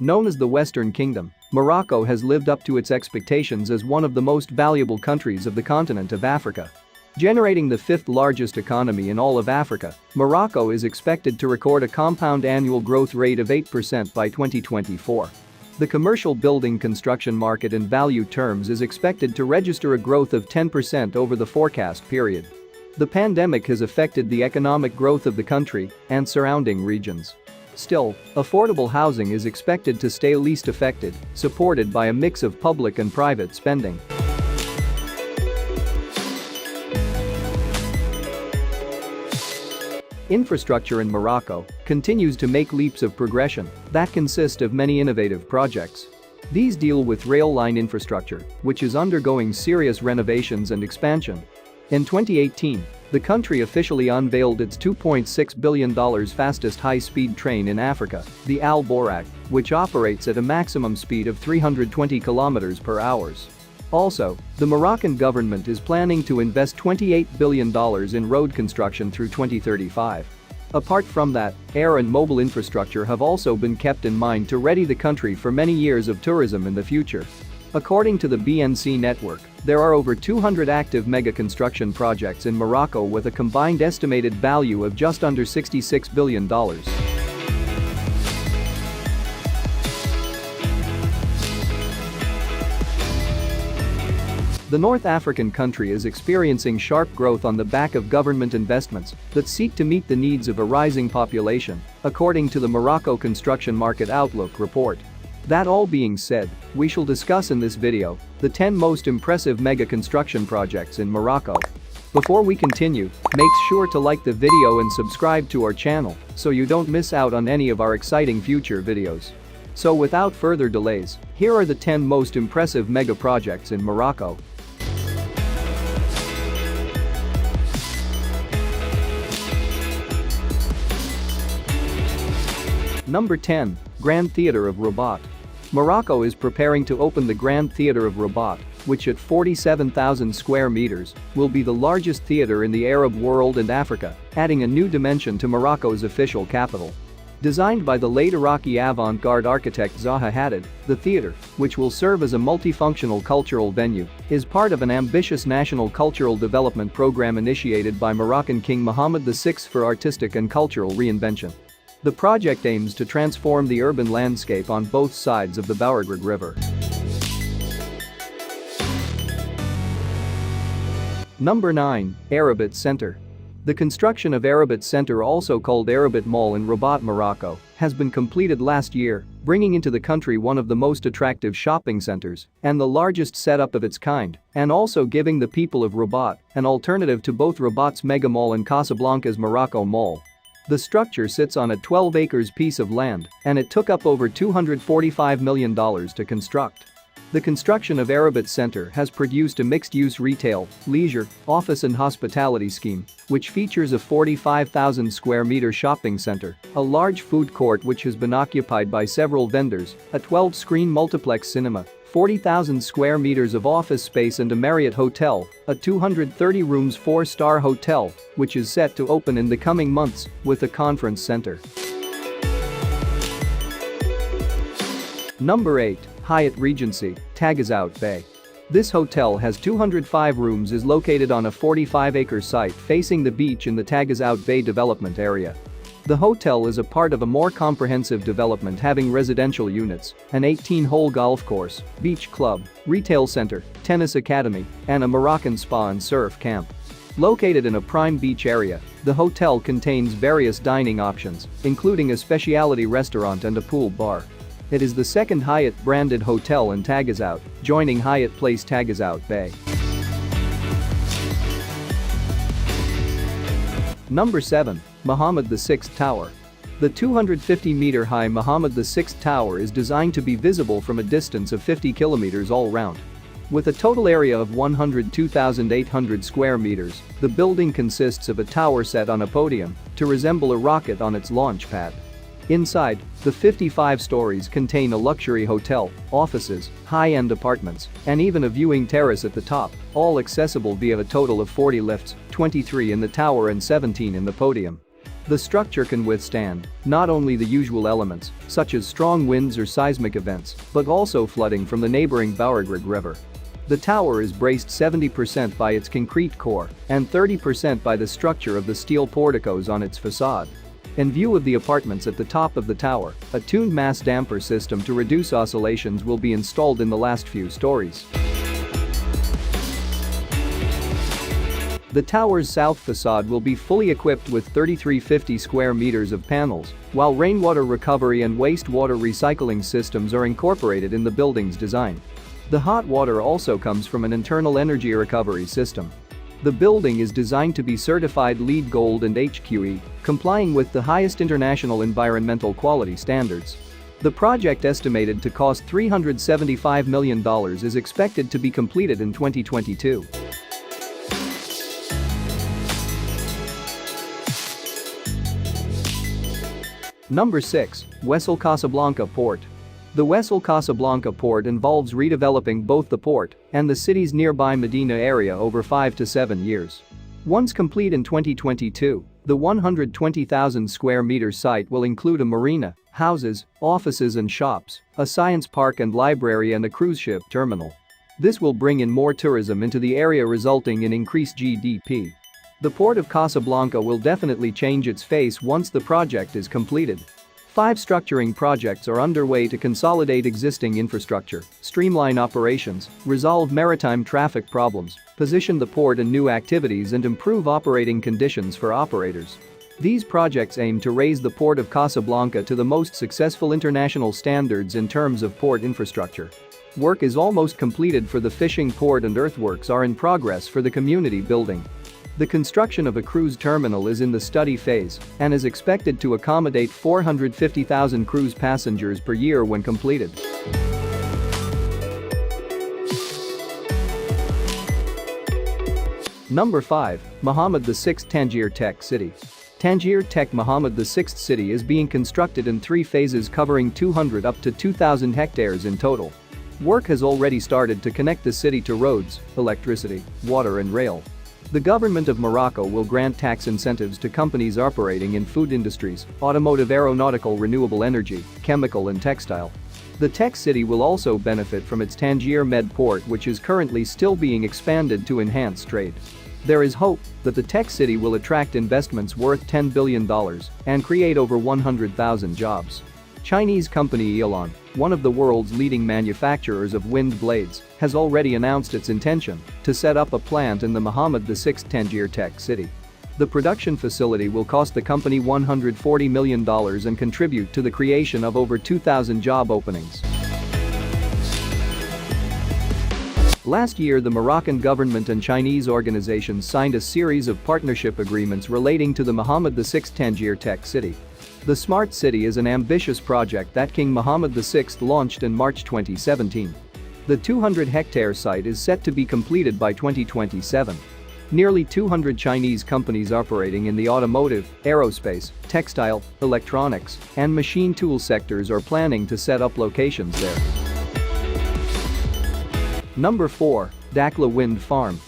Known as the Western Kingdom, Morocco has lived up to its expectations as one of the most valuable countries of the continent of Africa. Generating the fifth largest economy in all of Africa, Morocco is expected to record a compound annual growth rate of 8% by 2024. The commercial building construction market in value terms is expected to register a growth of 10% over the forecast period. The pandemic has affected the economic growth of the country and surrounding regions. Still, affordable housing is expected to stay least affected, supported by a mix of public and private spending. Infrastructure in Morocco continues to make leaps of progression that consist of many innovative projects. These deal with rail line infrastructure, which is undergoing serious renovations and expansion. In 2018, the country officially unveiled its $2.6 billion fastest high-speed train in Africa, the Al Borak, which operates at a maximum speed of 320 km per hour. Also, the Moroccan government is planning to invest $28 billion in road construction through 2035. Apart from that, air and mobile infrastructure have also been kept in mind to ready the country for many years of tourism in the future. According to the BNC network, there are over 200 active mega construction projects in Morocco with a combined estimated value of just under $66 billion. The North African country is experiencing sharp growth on the back of government investments that seek to meet the needs of a rising population, according to the Morocco Construction Market Outlook report. That all being said, we shall discuss in this video the 10 most impressive mega construction projects in Morocco. Before we continue, make sure to like the video and subscribe to our channel so you don't miss out on any of our exciting future videos. So without further delays, here are the 10 most impressive mega projects in Morocco. Number 10. Grand Theatre of Rabat. Morocco is preparing to open the Grand Theatre of Rabat, which at 47,000 square meters will be the largest theatre in the Arab world and Africa, adding a new dimension to Morocco's official capital. Designed by the late Iraqi avant-garde architect Zaha Hadid, the theatre, which will serve as a multifunctional cultural venue, is part of an ambitious national cultural development program initiated by Moroccan King Mohammed VI for artistic and cultural reinvention. The project aims to transform the urban landscape on both sides of the Bouargreg River. Number 9. Arabat Center. The construction of Arabat Center, also called Arabat Mall in Rabat, Morocco, has been completed last year, bringing into the country one of the most attractive shopping centers and the largest setup of its kind, and also giving the people of Rabat an alternative to both Rabat's Mega Mall and Casablanca's Morocco Mall. The structure sits on a 12-acre piece of land, and it took up over $245 million to construct. The construction of Arabat Center has produced a mixed-use retail, leisure, office and hospitality scheme, which features a 45,000 square meter shopping center, a large food court which has been occupied by several vendors, a 12-screen multiplex cinema, 40,000 square meters of office space and a Marriott hotel, a 230 rooms 4-star hotel, which is set to open in the coming months, with a conference center. Number 8. Hyatt Regency, Tagazout Bay. This hotel has 205 rooms, is located on a 45-acre site facing the beach in the Tagazout Bay development area. The hotel is a part of a more comprehensive development having residential units, an 18-hole golf course, beach club, retail center, tennis academy, and a Moroccan spa and surf camp. Located in a prime beach area, the hotel contains various dining options, including a specialty restaurant and a pool bar. It is the second Hyatt-branded hotel in Tagazout, joining Hyatt Place Tagazout Bay. Number 7. Mohammed VI Tower. The 250-meter-high Mohammed VI Tower is designed to be visible from a distance of 50 kilometers all round. With a total area of 102,800 square meters, the building consists of a tower set on a podium to resemble a rocket on its launch pad. Inside, the 55 stories contain a luxury hotel, offices, high-end apartments, and even a viewing terrace at the top, all accessible via a total of 40 lifts, 23 in the tower and 17 in the podium. The structure can withstand not only the usual elements, such as strong winds or seismic events, but also flooding from the neighboring Beauregard River. The tower is braced 70% by its concrete core and 30% by the structure of the steel porticos on its facade. In view of the apartments at the top of the tower, a tuned mass damper system to reduce oscillations will be installed in the last few stories. The tower's south facade will be fully equipped with 3,350 square meters of panels, while rainwater recovery and wastewater recycling systems are incorporated in the building's design. The hot water also comes from an internal energy recovery system. The building is designed to be certified LEED Gold and HQE, complying with the highest international environmental quality standards. The project, estimated to cost $375 million, is expected to be completed in 2022. Number 6. Wessel Casablanca Port. The Wessel Casablanca port involves redeveloping both the port and the city's nearby Medina area over 5 to 7 years. Once complete in 2022, the 120,000 square meter site will include a marina, houses, offices and shops, a science park and library, and a cruise ship terminal. This will bring in more tourism into the area, resulting in increased GDP. The port of Casablanca will definitely change its face once the project is completed. 5 structuring projects are underway to consolidate existing infrastructure, streamline operations, resolve maritime traffic problems, position the port in new activities, and improve operating conditions for operators. These projects aim to raise the port of Casablanca to the most successful international standards in terms of port infrastructure. Work is almost completed for the fishing port and earthworks are in progress for the community building. The construction of a cruise terminal is in the study phase and is expected to accommodate 450,000 cruise passengers per year when completed. Number 5. Mohammed VI Tangier Tech City. Tangier Tech Mohammed VI City is being constructed in 3 phases covering 200 up to 2,000 hectares in total. Work has already started to connect the city to roads, electricity, water and rail. The government of Morocco will grant tax incentives to companies operating in food industries, automotive, aeronautical, renewable energy, chemical and textile. The tech city will also benefit from its Tangier Med port, which is currently still being expanded to enhance trade. There is hope that the tech city will attract investments worth $10 billion and create over 100,000 jobs. Chinese company Elon, one of the world's leading manufacturers of wind blades, has already announced its intention to set up a plant in the Mohammed VI Tangier Tech City. The production facility will cost the company $140 million and contribute to the creation of over 2,000 job openings. Last year, the Moroccan government and Chinese organizations signed a series of partnership agreements relating to the Mohammed VI Tangier Tech City. The Smart City is an ambitious project that King Mohammed VI launched in March 2017. The 200-hectare site is set to be completed by 2027. Nearly 200 Chinese companies operating in the automotive, aerospace, textile, electronics, and machine tool sectors are planning to set up locations there. Number 4. Dakhla Wind Farm.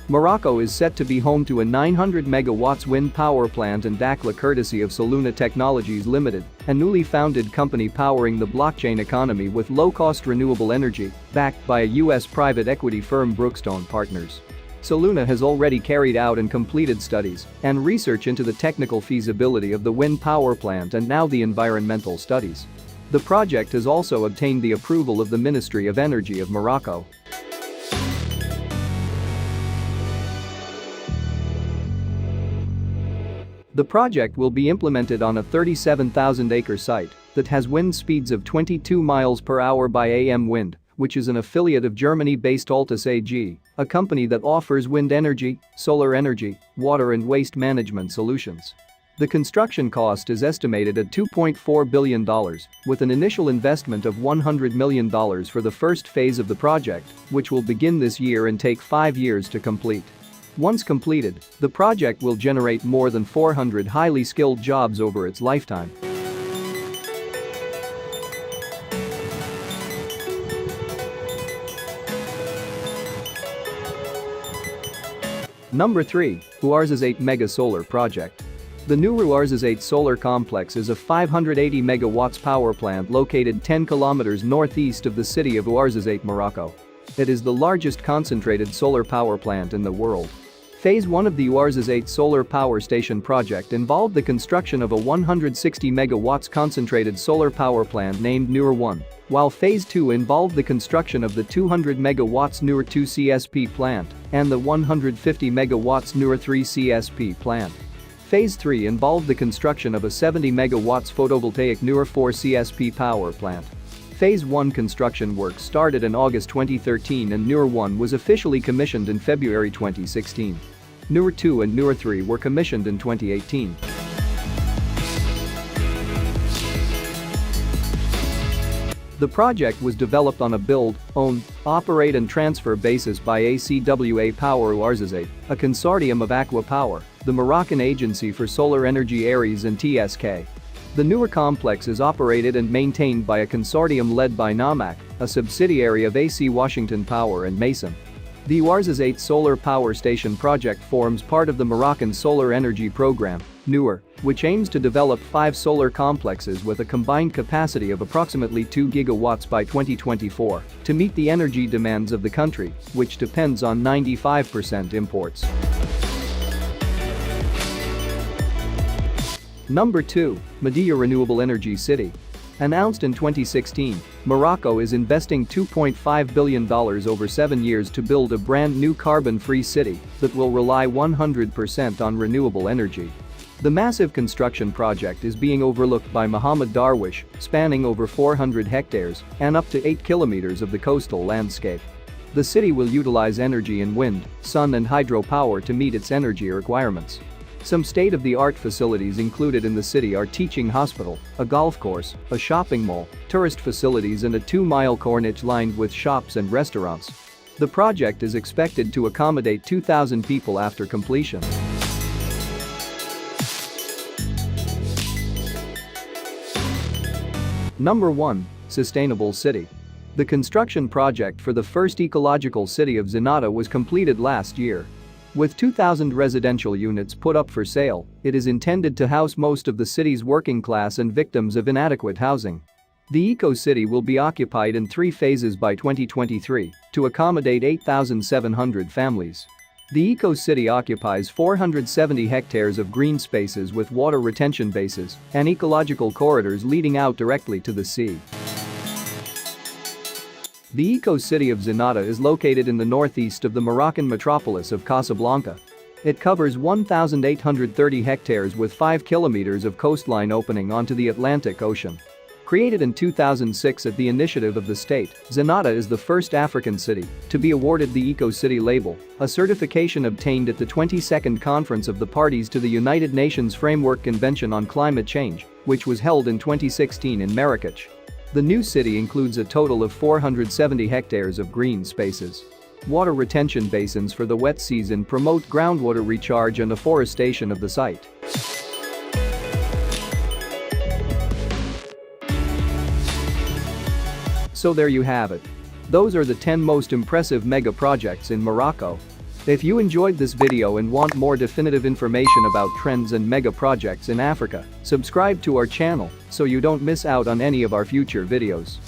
Morocco is set to be home to a 900 megawatts wind power plant in Dakhla, courtesy of Soluna Technologies Limited, a newly founded company powering the blockchain economy with low-cost renewable energy, backed by a U.S. private equity firm Brookstone Partners. Soluna has already carried out and completed studies and research into the technical feasibility of the wind power plant and now the environmental studies. The project has also obtained the approval of the Ministry of Energy of Morocco. The project will be implemented on a 37,000-acre site that has wind speeds of 22 miles per hour by AM Wind, which is an affiliate of Germany-based Altus AG, a company that offers wind energy, solar energy, water and waste management solutions. The construction cost is estimated at $2.4 billion, with an initial investment of $100 million for the first phase of the project, which will begin this year and take 5 years to complete. Once completed, the project will generate more than 400 highly skilled jobs over its lifetime. Number 3. Huarz's 8 Mega Solar Project. The Noor Ouarzazate solar complex is a 580 megawatts power plant located 10 kilometers northeast of the city of Ouarzazate, Morocco. It is the largest concentrated solar power plant in the world. Phase 1 of the Ouarzazate solar power station project involved the construction of a 160 megawatts concentrated solar power plant named Noor 1, while Phase 2 involved the construction of the 200 megawatts Noor 2 CSP plant and the 150 megawatts Noor 3 CSP plant. Phase 3 involved the construction of a 70 megawatts photovoltaic Noor 4 CSP power plant. Phase 1 construction work started in August 2013 and Noor 1 was officially commissioned in February 2016. Noor 2 and Noor 3 were commissioned in 2018. The project was developed on a build, own, operate and transfer basis by ACWA Power Ouarzazate, a consortium of Aqua Power, the Moroccan Agency for Solar Energy Ares and TSK. The Noor complex is operated and maintained by a consortium led by NAMAC, a subsidiary of AC Washington Power and Mason. The Ouarzazate Solar Power Station project forms part of the Moroccan Solar Energy Program, Noor, which aims to develop 5 solar complexes with a combined capacity of approximately 2 gigawatts by 2024 to meet the energy demands of the country, which depends on 95% imports. Number 2. Mahdia Renewable Energy City. Announced in 2016, Morocco is investing $2.5 billion over 7 years to build a brand new carbon-free city that will rely 100% on renewable energy. The massive construction project is being overlooked by Mohammed Darwish, spanning over 400 hectares and up to 8 kilometers of the coastal landscape. The city will utilize energy in wind, sun and hydropower to meet its energy requirements. Some state-of-the-art facilities included in the city are teaching hospital, a golf course, a shopping mall, tourist facilities and a 2-mile corniche lined with shops and restaurants. The project is expected to accommodate 2,000 people after completion. Number 1. Sustainable City. The construction project for the first ecological city of Zenata was completed last year. With 2,000 residential units put up for sale, it is intended to house most of the city's working class and victims of inadequate housing. The eco-city will be occupied in 3 phases by 2023 to accommodate 8,700 families. The eco-city occupies 470 hectares of green spaces with water retention bases and ecological corridors leading out directly to the sea. The eco-city of Zenata is located in the northeast of the Moroccan metropolis of Casablanca. It covers 1,830 hectares with 5 kilometers of coastline opening onto the Atlantic Ocean. Created in 2006 at the initiative of the state, Zenata is the first African city to be awarded the Eco-City label, a certification obtained at the 22nd Conference of the Parties to the United Nations Framework Convention on Climate Change, which was held in 2016 in Marrakech. The new city includes a total of 470 hectares of green spaces. Water retention basins for the wet season promote groundwater recharge and afforestation of the site. So there you have it. Those are the 10 most impressive mega projects in Morocco. If you enjoyed this video and want more definitive information about trends and mega projects in Africa, subscribe to our channel so you don't miss out on any of our future videos.